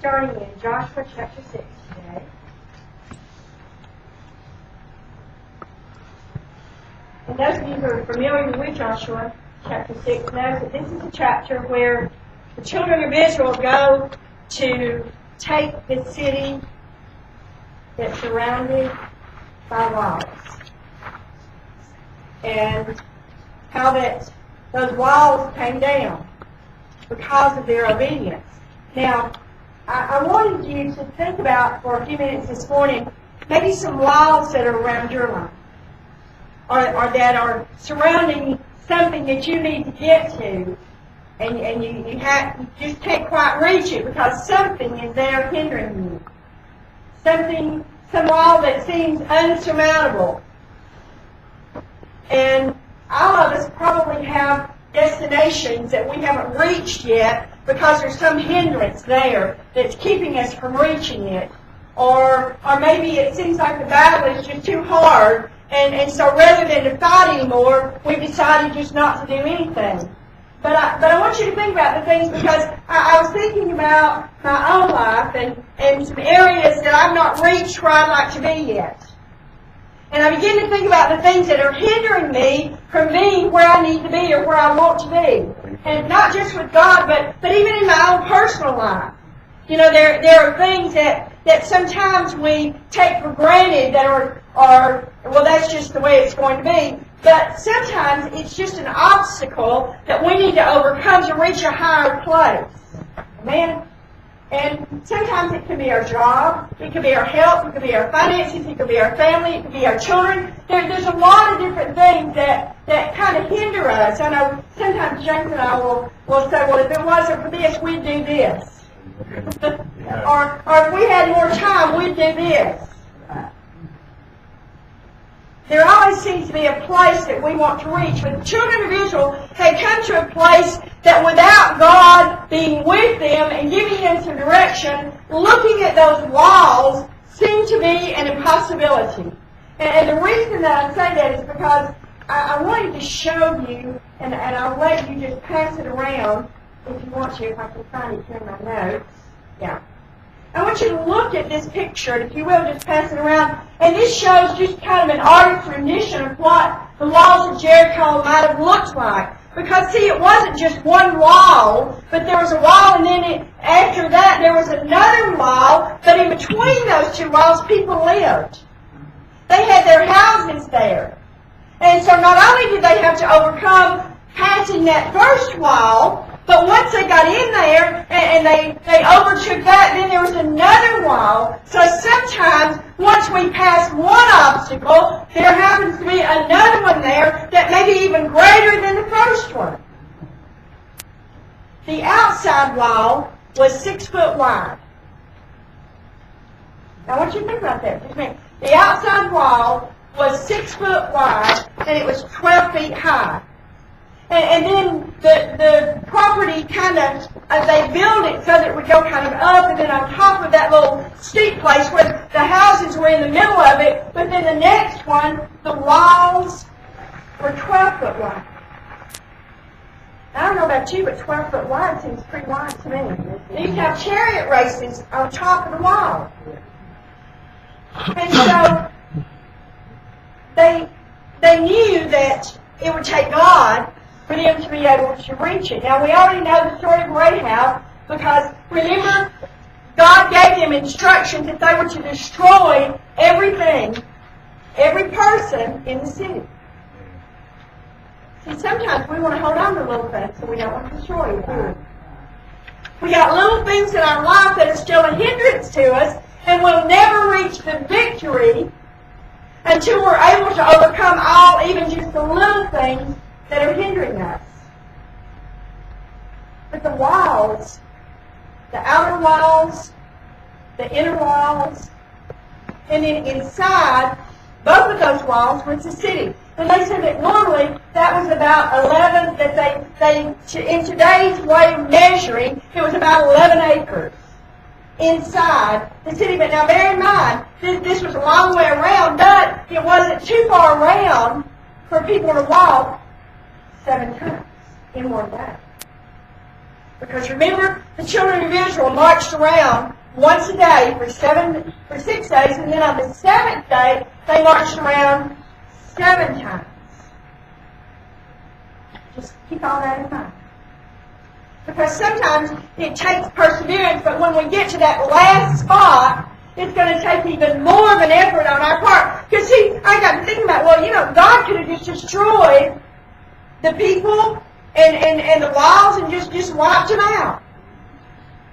starting in Joshua chapter 6 today. And those of you who are familiar with Joshua chapter 6 know that this is a chapter where the children of Israel go to take the city that's surrounded by walls. And how that those walls came down because of their obedience. Now, I wanted you to think about for a few minutes this morning maybe some walls that are around your life or that are surrounding something that you need to get to and you just can't quite reach it because something is there hindering you. Some wall that seems unsurmountable. And all of us probably have destinations that we haven't reached yet because there's some hindrance there that's keeping us from reaching it. Or maybe it seems like the battle is just too hard, and so rather than to fight anymore, we've decided just not to do anything. But I want you to think about the things because I was thinking about my own life and some areas that I've not reached where I'd like to be yet. And I begin to think about the things that are hindering me from being where I need to be or where I want to be. And not just with God, but even in my own personal life. You know, there are things that sometimes we take for granted that are, well, that's just the way it's going to be. But sometimes it's just an obstacle that we need to overcome to reach a higher place. Amen? And sometimes it could be our job, it could be our health, it could be our finances, it could be our family, it could be our children. There's a lot of different things that kind of hinder us. I know sometimes James and I will say, well, if it wasn't for this, we'd do this. or if we had more time, we'd do this. There always seems to be a place that we want to reach. But the children of Israel had come to a place that without God being with them and giving them some direction, looking at those walls seemed to be an impossibility. And the reason that I say that is because I wanted to show you, and I'll let you just pass it around if you want to, if I can find it here in my notes. Yeah. I want you to look at this picture, if you will, just pass it around. And this shows just kind of an artist's rendition of what the walls of Jericho might have looked like. Because, see, it wasn't just one wall, but there was a wall, and then after that there was another wall, but in between those two walls people lived. They had their houses there. And so not only did they have to overcome passing that first wall, but once they got in there and they overtook that, then there was another wall. So sometimes, once we pass one obstacle, there happens to be another one there that may be even greater than the first one. The outside wall was 6 foot wide. Now I want you to think about that just a minute. The outside wall was 6 foot wide and it was 12 feet high. And then the property kind of, they built it so that it would go kind of up, and then on top of that little steep place where the houses were in the middle of it, but then the next one, the walls were 12 foot wide. I don't know about you, but 12 foot wide seems pretty wide to me. They used to have chariot races on top of the wall. And so they knew that it would take God for them to be able to reach it. Now, we already know the story of Rahab because, remember, God gave them instructions that they were to destroy everything, every person in the city. See, sometimes we want to hold on to little things, so we don't want to destroy it. We got little things in our life that are still a hindrance to us, and we'll never reach the victory until we're able to overcome all, even just the little things that are hindering us. But the walls, the outer walls, the inner walls, and then inside, both of those walls was the city. And they said that normally that was about 11, that they in today's way of measuring, it was about 11 acres inside the city. But now bear in mind, this was a long way around, but it wasn't too far around for people to walk 7 times in one day. Because remember, the children of Israel marched around once a day for 6 days, and then on the 7th day, they marched around 7 times. Just keep all that in mind. Because sometimes it takes perseverance, but when we get to that last spot, it's going to take even more of an effort on our part. Because see, I got to think about, God could have just destroyed the people and the walls and just wiped them out.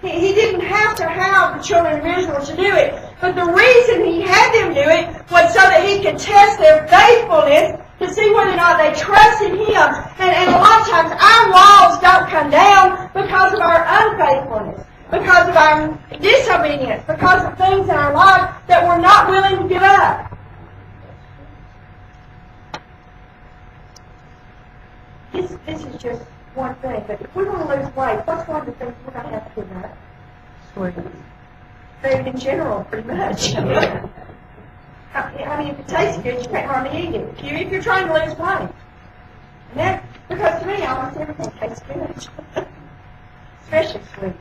He didn't have to have the children of Israel to do it. But the reason He had them do it was so that He could test their faithfulness to see whether or not they trusted Him. And a lot of times our walls don't come down because of our unfaithfulness, because of our disobedience, because of things in our life that we're not willing to give up. This is just one thing, but if we want to lose weight, what's one of the things we're going to have to give up? Food in general, pretty much. I mean, if it tastes good, you can't hardly eat it. If you're trying to lose weight. And that, because to me, almost everything tastes good. Especially sweets.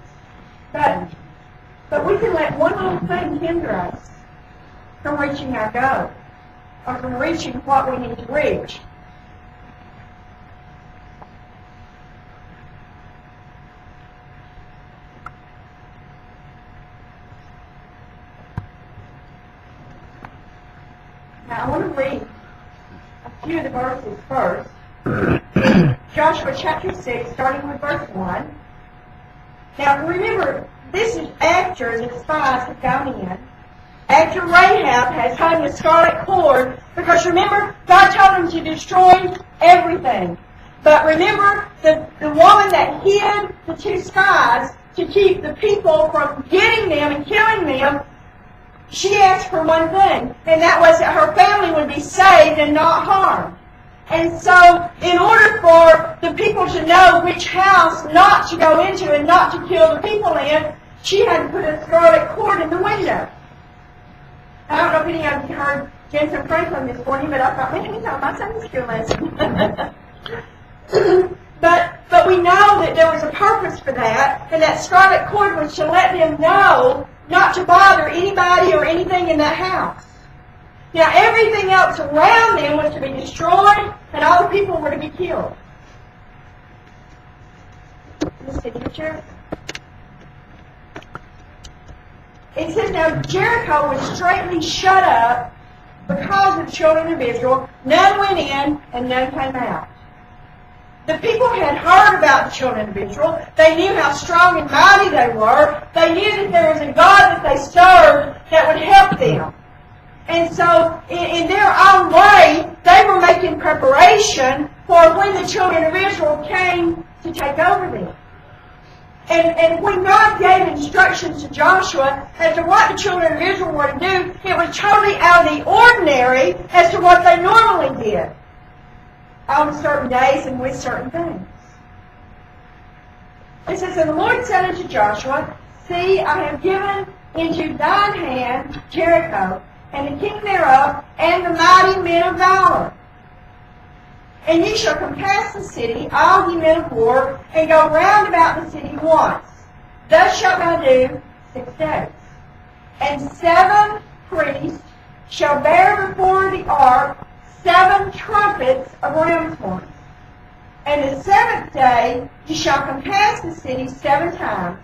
But we can let one little thing hinder us from reaching our goal, or from reaching what we need to reach. Now, I want to read a few of the verses first. Joshua chapter 6, starting with verse 1. Now, remember, this is after the spies have gone in. After Rahab has hung the scarlet cord, because remember, God told them to destroy everything. But remember, the woman that hid the 2 spies to keep the people from getting them and killing them, she asked for one thing, and that was that her family would be saved and not harmed. And so, in order for the people to know which house not to go into and not to kill the people in, she had to put a scarlet cord in the window. I don't know if any of you heard Jensen Franklin this morning, but I thought, man, he's on my Sunday school lesson. But we know that there was a purpose for that, and that scarlet cord was to let them know not to bother anybody or anything in that house. Now, everything else around them was to be destroyed, and all the people were to be killed. The city of Jericho. It says, now Jericho was straightly shut up because of the children of Israel. None went in, and none came out. The people had heard about the children of Israel. They knew how strong and mighty they were. They knew that there was a God that they served that would help them. And so, in their own way, they were making preparation for when the children of Israel came to take over them. And when God gave instructions to Joshua as to what the children of Israel were to do, it was totally out of the ordinary as to what they normally did on certain days and with certain things. It says, and the Lord said unto Joshua, see, I have given into thine hand Jericho, and the king thereof, and the mighty men of valor. And ye shall compass the city, all ye men of war, and go round about the city once. Thus shalt thou do 6 days. And 7 priests shall bear before the ark 7 trumpets of ram's horns. And the 7th day ye shall compass the city 7 times,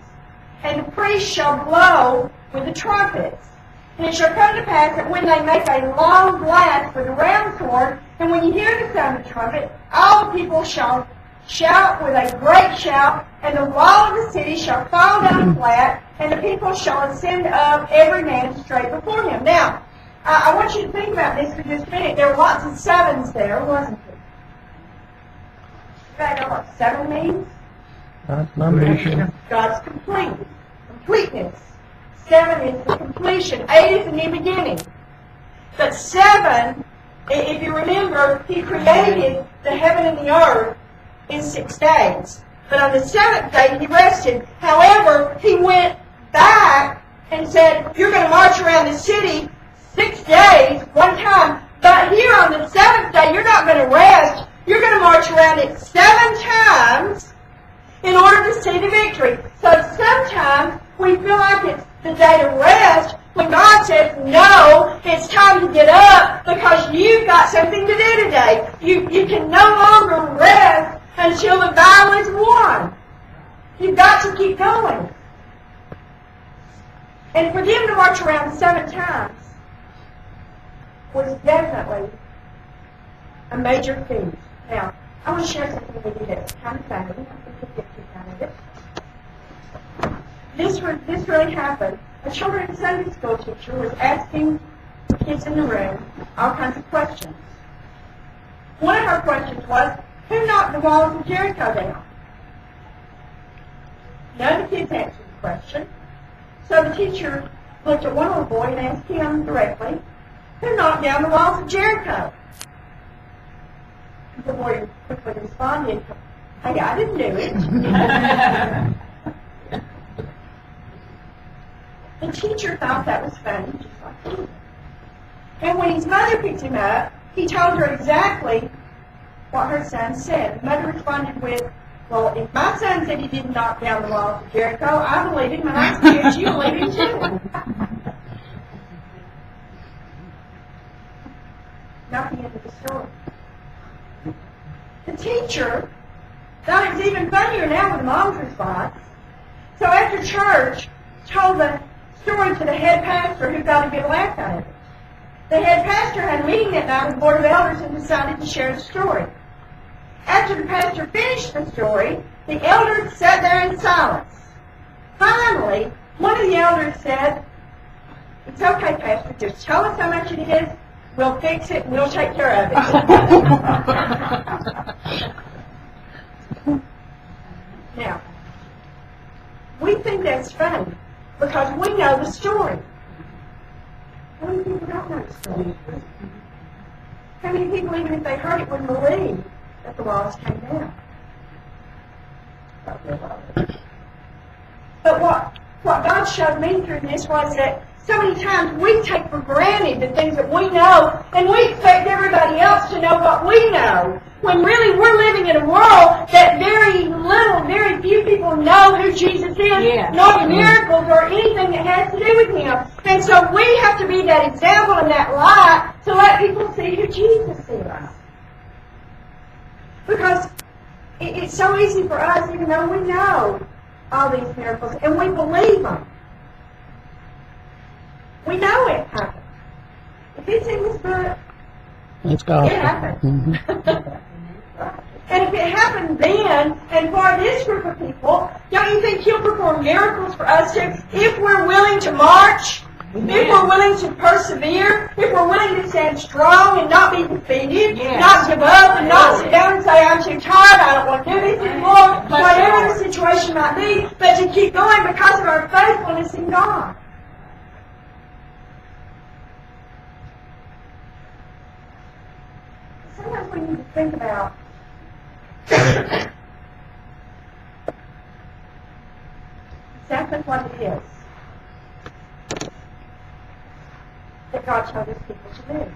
and the priests shall blow with the trumpets. And it shall come to pass that when they make a long blast for the ram's horn, and when you hear the sound of the trumpet, all the people shall shout with a great shout, and the wall of the city shall fall down flat, and the people shall ascend up every man straight before him. Now, I want you to think about this for just a minute. There were lots of 7s there, wasn't there? You guys know what 7 means? God's number. God's completeness. 7 is the completion. 8 is the new beginning. But 7, if you remember, He created the heaven and the earth in 6 days. But on the 7th day, He rested. However, He went back and said, you're going to march around the city 6 days, one time. But here on the 7th day, you're not going to rest. You're going to march around it 7 times. in order to see the victory. So sometimes we feel like it's the day to rest when God says, no, it's time to get up because you've got something to do today. You can no longer rest until the battle is won. You've got to keep going. And for them to march around 7 times was definitely a major feat. Now, I want to share something with you that's kind of funny. I think you'll get kicked out of it. This really happened. A children's Sunday school teacher was asking the kids in the room all kinds of questions. One of her questions was, who knocked the walls of Jericho down? None of the kids answered the question. So the teacher looked at one little boy and asked him directly, who knocked down the walls of Jericho? The boy quickly responded, hey, I didn't do it. The teacher thought that was funny, just like him. And when his mother picked him up, he told her exactly what her son said. The mother responded with, well, if my son said he didn't knock down the walls of Jericho, I believe him, and I expect you believe him too. Not the end of the story. The teacher thought it was even funnier now with Mom's response. So after church, told the story to the head pastor who got a good laugh out of it. The head pastor had a meeting that night with the Board of Elders and decided to share the story. After the pastor finished the story, the elders sat there in silence. Finally, one of the elders said, it's okay, Pastor, just tell us how much it is, we'll fix it, and we'll take care of it. Now, we think that's funny because we know the story. How many people don't know the story? How many people, even if they heard it, wouldn't believe that the walls came down? But what God showed me through this was that so many times we take for granted the things that we know, and we expect everybody else to know what we know, when really we're living in a world that very few people know who Jesus is, nor the miracles or anything that has to do with Him. And so we have to be that example and that light to let people see who Jesus is. Because it's so easy for us, even though we know all these miracles, and we believe them. We know it happened. If it's in this book, It's God. it happened. And if it happened then, and for this group of people, don't you think He'll perform miracles for us too? If we're willing to march, if we're willing to persevere, if we're willing to stand strong and not be defeated, not give up and not sit down and say, I'm too tired, I don't want to do this anymore, whatever the situation might be, but to keep going because of our faithfulness in God. Sometimes we need to think about exactly what it is that God told His people to do.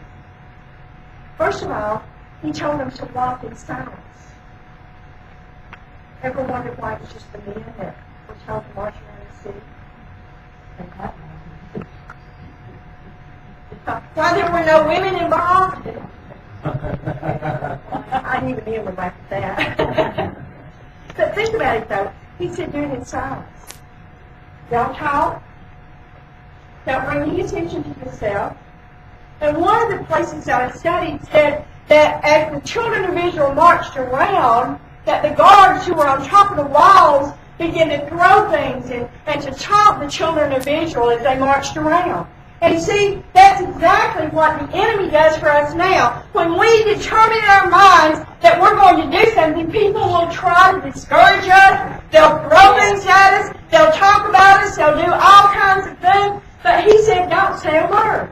First of all, He told them to walk in silence. Ever wondered why it was just the men that were told to march around the city? Why there were no women involved? I didn't even hear him laugh at that. But think about it though. He said do it in silence. Don't talk. Don't bring any attention to yourself. And one of the places I studied said that as the children of Israel marched around, that the guards who were on top of the walls began to throw things and to taunt the children of Israel as they marched around. And you see, that's exactly what the enemy does for us now. When we determine in our minds that we're going to do something, people will try to discourage us. They'll throw things at us. They'll talk about us. They'll do all kinds of things. But He said, don't say a word.